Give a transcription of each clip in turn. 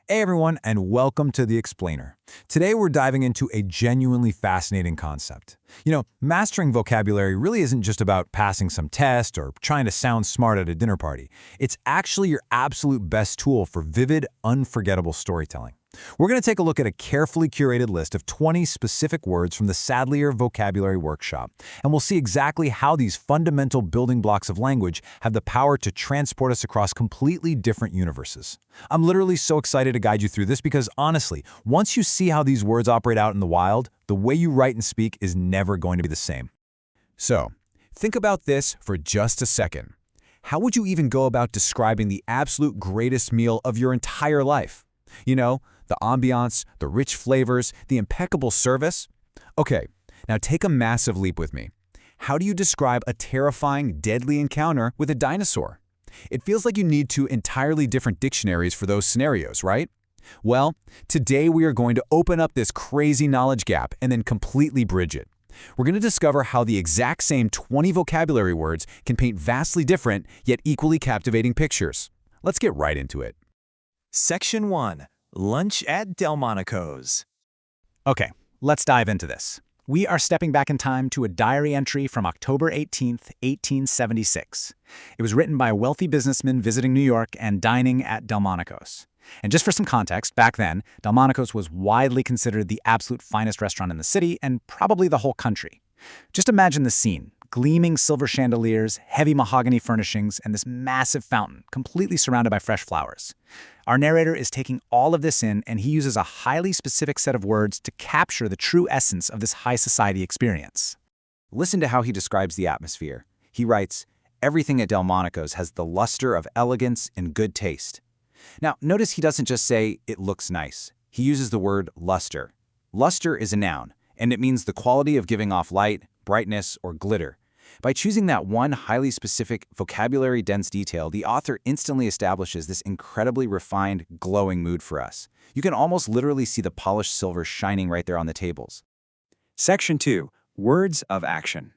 Hey everyone, and welcome to The Explainer. Today we're diving into a genuinely fascinating concept. Mastering vocabulary really isn't just about passing some test or trying to sound smart at a dinner party. It's actually your absolute best tool for vivid, unforgettable storytelling. We're going to take a look at a carefully curated list of 20 specific words from the Sadlier Vocabulary Workshop, and we'll see exactly how these fundamental building blocks of language have the power to transport us across completely different universes. I'm literally so excited to guide you through this because, honestly, once you see how these words operate out in the wild, the way you write and speak is never going to be the same. So, think about this for just a second. How would you even go about describing the absolute greatest meal of your entire life? The ambiance, the rich flavors, the impeccable service? Okay, now take a massive leap with me. How do you describe a terrifying, deadly encounter with a dinosaur? It feels like you need two entirely different dictionaries for those scenarios, right? Well, today we are going to open up this crazy knowledge gap and then completely bridge it. We're going to discover how the exact same 20 vocabulary words can paint vastly different yet equally captivating pictures. Let's get right into it. Section 1. Lunch at Delmonico's. Okay, let's dive into this. We are stepping back in time to a diary entry from October 18th, 1876. It was written by a wealthy businessman visiting New York and dining at Delmonico's. And just for some context, back then, Delmonico's was widely considered the absolute finest restaurant in the city and probably the whole country. Just imagine the scene. Gleaming silver chandeliers, heavy mahogany furnishings, and this massive fountain, completely surrounded by fresh flowers. Our narrator is taking all of this in, and he uses a highly specific set of words to capture the true essence of this high society experience. Listen to how he describes the atmosphere. He writes, "Everything at Delmonico's has the luster of elegance and good taste." Now, notice he doesn't just say, "it looks nice." He uses the word luster. Luster is a noun, and it means the quality of giving off light, brightness, or glitter. By choosing that one highly specific, vocabulary-dense detail, the author instantly establishes this incredibly refined, glowing mood for us. You can almost literally see the polished silver shining right there on the tables. Section 2. Words of action.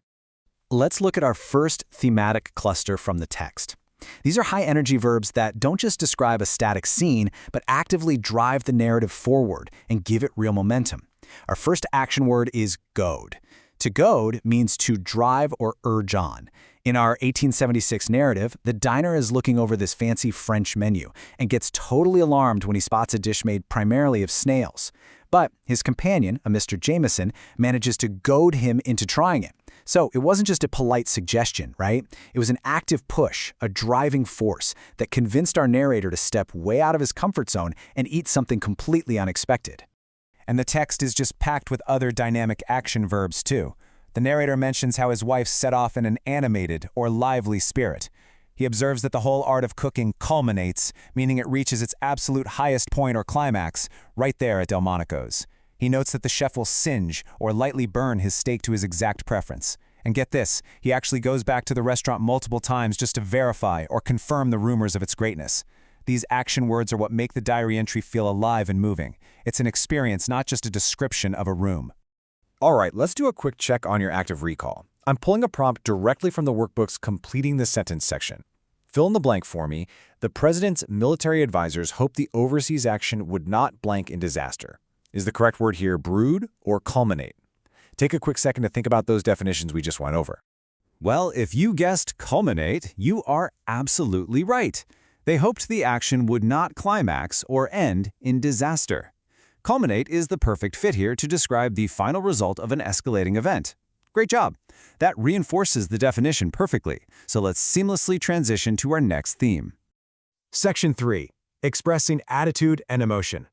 Let's look at our first thematic cluster from the text. These are high-energy verbs that don't just describe a static scene, but actively drive the narrative forward and give it real momentum. Our first action word is goad. To goad means to drive or urge on. In our 1876 narrative, the diner is looking over this fancy French menu and gets totally alarmed when he spots a dish made primarily of snails. But his companion, a Mr. Jameson, manages to goad him into trying it. So it wasn't just a polite suggestion, right? It was an active push, a driving force that convinced our narrator to step way out of his comfort zone and eat something completely unexpected. And the text is just packed with other dynamic action verbs, too. The narrator mentions how his wife set off in an animated or lively spirit. He observes that the whole art of cooking culminates, meaning it reaches its absolute highest point or climax, right there at Delmonico's. He notes that the chef will singe or lightly burn his steak to his exact preference. And get this, he actually goes back to the restaurant multiple times just to verify or confirm the rumors of its greatness. These action words are what make the diary entry feel alive and moving. It's an experience, not just a description of a room. All right, let's do a quick check on your active recall. I'm pulling a prompt directly from the workbook's completing the sentence section. Fill in the blank for me. The president's military advisors hoped the overseas action would not blank in disaster. Is the correct word here brood or culminate? Take a quick second to think about those definitions we just went over. Well, if you guessed culminate, you are absolutely right. They hoped the action would not climax or end in disaster. Culminate is the perfect fit here to describe the final result of an escalating event. Great job! That reinforces the definition perfectly, so let's seamlessly transition to our next theme. Section 3. Expressing attitude and emotion.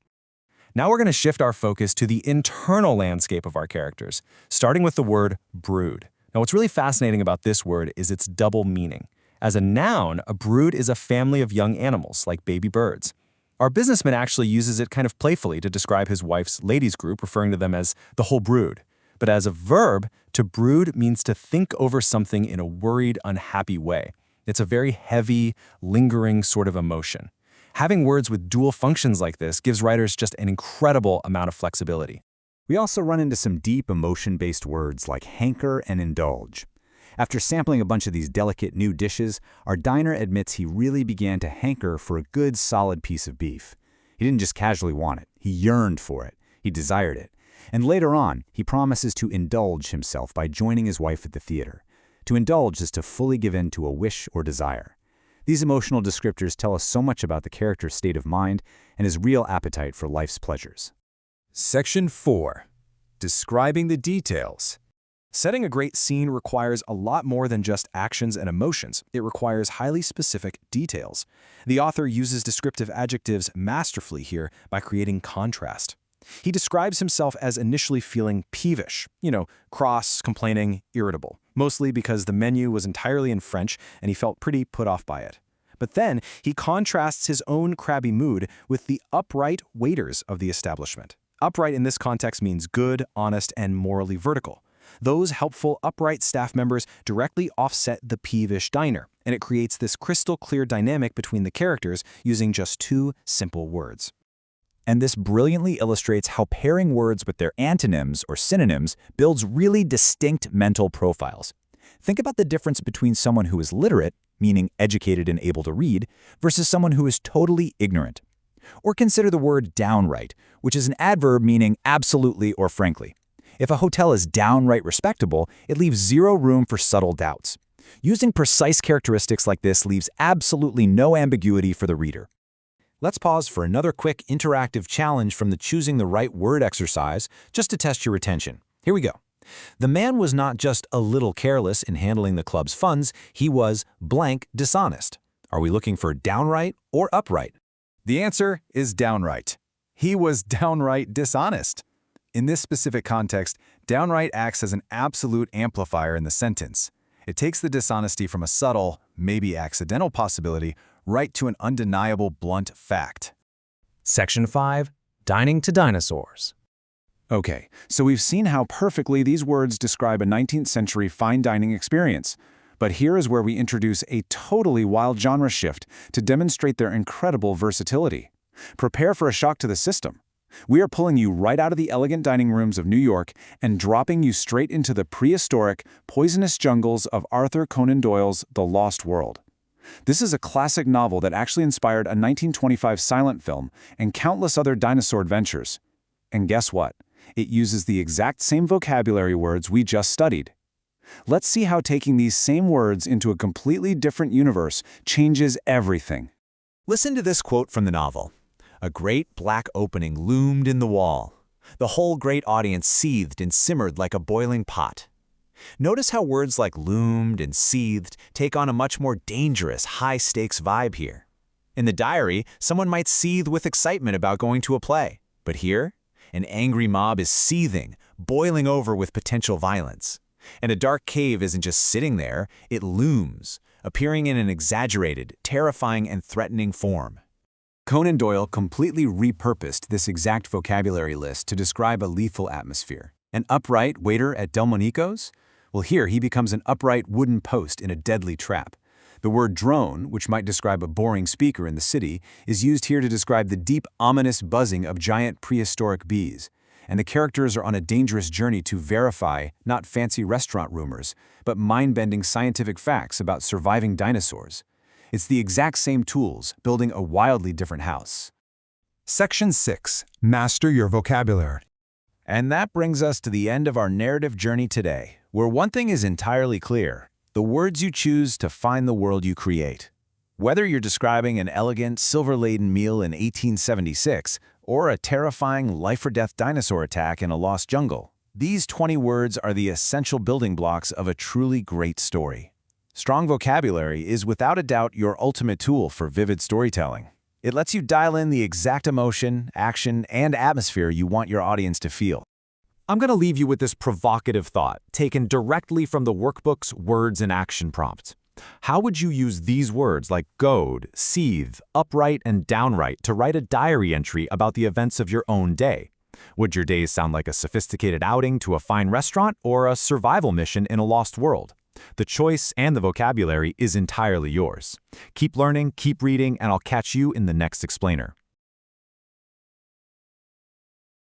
Now we're going to shift our focus to the internal landscape of our characters, starting with the word brood. Now what's really fascinating about this word is its double meaning. As a noun, a brood is a family of young animals, like baby birds. Our businessman actually uses it kind of playfully to describe his wife's ladies group, referring to them as the whole brood. But as a verb, to brood means to think over something in a worried, unhappy way. It's a very heavy, lingering sort of emotion. Having words with dual functions like this gives writers just an incredible amount of flexibility. We also run into some deep emotion-based words like hanker and indulge. After sampling a bunch of these delicate new dishes, our diner admits he really began to hanker for a good, solid piece of beef. He didn't just casually want it. He yearned for it. He desired it. And later on, he promises to indulge himself by joining his wife at the theater. To indulge is to fully give in to a wish or desire. These emotional descriptors tell us so much about the character's state of mind and his real appetite for life's pleasures. Section 4. Describing the details. Setting a great scene requires a lot more than just actions and emotions. It requires highly specific details. The author uses descriptive adjectives masterfully here by creating contrast. He describes himself as initially feeling peevish, cross, complaining, irritable, mostly because the menu was entirely in French and he felt pretty put off by it. But then he contrasts his own crabby mood with the upright waiters of the establishment. Upright in this context means good, honest, and morally vertical. Those helpful, upright staff members directly offset the peevish diner, and it creates this crystal clear dynamic between the characters using just two simple words. And this brilliantly illustrates how pairing words with their antonyms or synonyms builds really distinct mental profiles. Think about the difference between someone who is literate, meaning educated and able to read, versus someone who is totally ignorant. Or consider the word downright, which is an adverb meaning absolutely or frankly. If a hotel is downright respectable, it leaves zero room for subtle doubts. Using precise characteristics like this leaves absolutely no ambiguity for the reader. Let's pause for another quick interactive challenge from the Choosing the Right Word exercise, just to test your retention. Here we go. The man was not just a little careless in handling the club's funds, he was blank dishonest. Are we looking for downright or upright? The answer is downright. He was downright dishonest. In this specific context, downright acts as an absolute amplifier in the sentence. It takes the dishonesty from a subtle, maybe accidental possibility right to an undeniable blunt fact. Section 5. Dining to Dinosaurs. Okay, so we've seen how perfectly these words describe a 19th century fine dining experience. But here is where we introduce a totally wild genre shift to demonstrate their incredible versatility. Prepare for a shock to the system. We are pulling you right out of the elegant dining rooms of New York and dropping you straight into the prehistoric, poisonous jungles of Arthur Conan Doyle's The Lost World. This is a classic novel that actually inspired a 1925 silent film and countless other dinosaur adventures. And guess what? It uses the exact same vocabulary words we just studied. Let's see how taking these same words into a completely different universe changes everything. Listen to this quote from the novel. A great black opening loomed in the wall. The whole great audience seethed and simmered like a boiling pot. Notice how words like loomed and seethed take on a much more dangerous, high-stakes vibe here. In the diary, someone might seethe with excitement about going to a play. But here, an angry mob is seething, boiling over with potential violence. And a dark cave isn't just sitting there, it looms, appearing in an exaggerated, terrifying, and threatening form. Conan Doyle completely repurposed this exact vocabulary list to describe a lethal atmosphere. An upright waiter at Delmonico's? Well, here he becomes an upright wooden post in a deadly trap. The word drone, which might describe a boring speaker in the city, is used here to describe the deep, ominous buzzing of giant prehistoric bees. And the characters are on a dangerous journey to verify not fancy restaurant rumors, but mind-bending scientific facts about surviving dinosaurs. It's the exact same tools, building a wildly different house. Section 6. Master your vocabulary. And that brings us to the end of our narrative journey today, where one thing is entirely clear: the words you choose define the world you create. Whether you're describing an elegant, silver-laden meal in 1876 or a terrifying life-or-death dinosaur attack in a lost jungle, these 20 words are the essential building blocks of a truly great story. Strong vocabulary is without a doubt your ultimate tool for vivid storytelling. It lets you dial in the exact emotion, action, and atmosphere you want your audience to feel. I'm going to leave you with this provocative thought, taken directly from the workbook's words and action prompt. How would you use these words like goad, seethe, upright, and downright to write a diary entry about the events of your own day? Would your days sound like a sophisticated outing to a fine restaurant or a survival mission in a lost world? The choice and the vocabulary is entirely yours. Keep learning, keep reading, and I'll catch you in the next explainer.